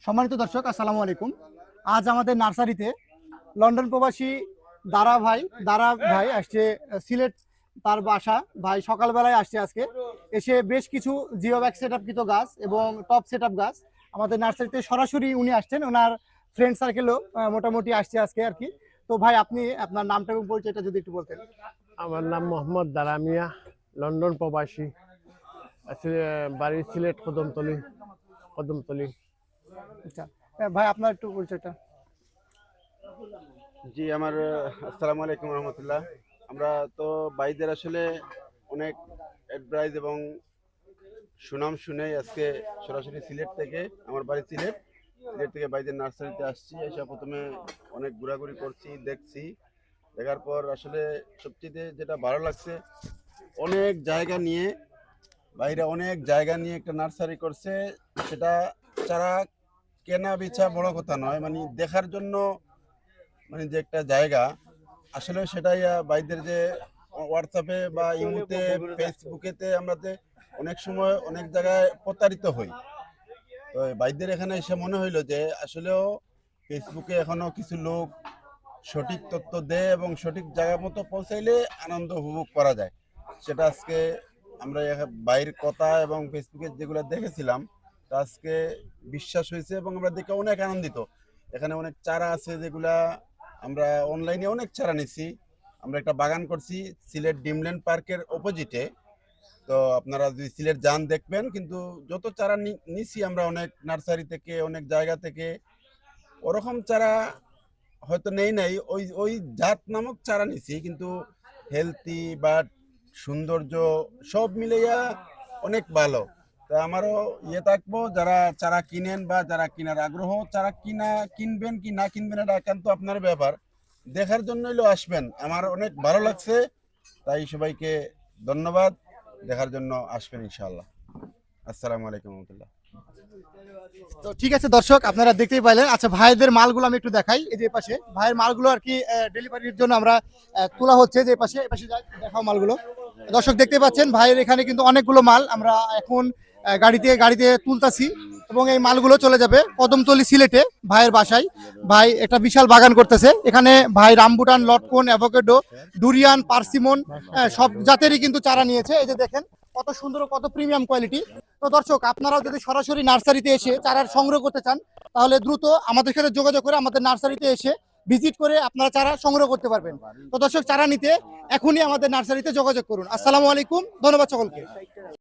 সম্মানিত দর্শক, আসসালামু আলাইকুম। আজ আমাদের নার্সারিতে লন্ডন প্রবাসী দারা ভাই আসছে সিলেট, তার বাসা। ভাই সকালবেলায় আসছে আজকে, এসে বেশ কিছু জিও ব্যাগ সেট আপকৃত গাছ এবং টপ সেট আপ গাছ আমাদের নার্সারিতে সরাসরি উনি আসছেন, ওনার ফ্রেন্ড সার্কেলও মোটামুটি আসছে আজকে আর কি। তো ভাই, আপনি আপনার নামটা এবং পরিচয়টা যদি একটু বলতেন। আমার নাম মোহাম্মদ দারা মিয়া, লন্ডন প্রবাসী, বাড়ি সিলেট কদমতলি। আচ্ছা ভাই, আপনার একটু পরিচয়টা। জি আমার আসসালামু আলাইকুম রহমতুল্লাহ। আমরা তো ভাইদের আসলে অনেক অ্যাডভাইস এবং সুনাম শুনে আজকে সরাসরি সিলেট থেকে, আমার বাড়ি সিলেট থেকে ভাইদের নার্সারিতে আসছি। এসে প্রথমে অনেক ঘোরাঘুরি করছি, দেখার পর আসলে সবচেয়ে যেটা ভালো লাগছে, অনেক জায়গা নিয়ে একটা নার্সারি করছে। সেটা চারা কেনা বেচা বড় কথা নয়, মানে দেখার জন্য, মানে যে একটা জায়গা আসলে সেটাই ভাইদের যে হোয়াটসঅ্যাপে বা ইমোতে ফেসবুকেতে আমরা অনেক সময় অনেক জায়গায় প্রতারিত হই। তো ভাইদের এখানে এসে মনে হইলো যে আসলেও ফেসবুকে এখনো কিছু লোক সঠিক তথ্য দেয় এবং সঠিক জায়গা মতো পৌঁছাইলে আনন্দ উপভোগ করা যায়। সেটা আজকে আমরা বাইরের কথা এবং ফেসবুকে যেগুলো দেখেছিলাম তা আজকে বিশ্বাস হয়েছে এবং আমরা দেখে অনেক আনন্দিত। এখানে অনেক চারা আছে যেগুলা আমরা অনলাইনে অনেক চারা নিছি। আমরা একটা বাগান করছি সিলেট ডিমল্যান্ড পার্কের অপোজিটে। তো আপনারা যদি সিলেট যান দেখবেন, কিন্তু যত চারা নিছি আমরা অনেক নার্সারি থেকে, অনেক জায়গা থেকে, ওরকম চারা হয়তো নাই ওই ওই জাত নামক চারা নিছি, কিন্তু হেলথি বা সৌন্দর্য সব মিলাইয়া অনেক ভালো। তা আমারও থাকবো, যারা চারা কিনেন বা যারা কেনার আগ্রহ, চারা কিনবেন কি না কিনবেন এটা একান্ত আপনার ব্যাপার। দেখার জন্য হলেও আসবেন, আমার অনেক ভালো লাগছে। তাই সবাইকে ধন্যবাদ, দেখার জন্য আসবেন ইনশাআল্লাহ। আসসালামু আলাইকুম রহমতুল্লাহ। তো ঠিক আছে দর্শক, আপনারা দেখতেই পাইলেন। আচ্ছা, ভাইদের মালগুলো আমি একটু দেখাই। এই যে পাশে ভাইয়ের মালগুলো আর কি ডেলিভারির জন্য আমরা তোলা হচ্ছে। যে পাশে দেখাও মালগুলো। দর্শক দেখতে পাচ্ছেন, ভাইয়ের এখানে কিন্তু অনেকগুলো মাল আমরা এখন গাড়িতে তুলতাছি এবং এই মালগুলো চলে যাবে কদমতলি সিলেটে ভাইয়ের বাসায়। ভাই একটা বিশাল বাগান করতেছে এখানে। ভাই রামবুটান, লটকন, অ্যাভোকাডো, ডুরিয়ান, পার্সিমন সব জাতেরই কিন্তু চারা নিয়েছে। এই যে দেখেন কত সুন্দর, কত প্রিমিয়াম কোয়ালিটি। তো দর্শক, আপনারাও যদি সরাসরি নার্সারিতে এসে চারা সংগ্রহ করতে চান, তাহলে দ্রুত আমাদের সাথে যোগাযোগ করে আমাদের নার্সারিতে এসে ভিজিট করে আপনারা চারা সংগ্রহ করতে পারবেন। তো দর্শক, চারা নিতে এখনই আমাদের নার্সারিতে যোগাযোগ করুন। আসসালামু আলাইকুম, ধন্যবাদ সকলকে।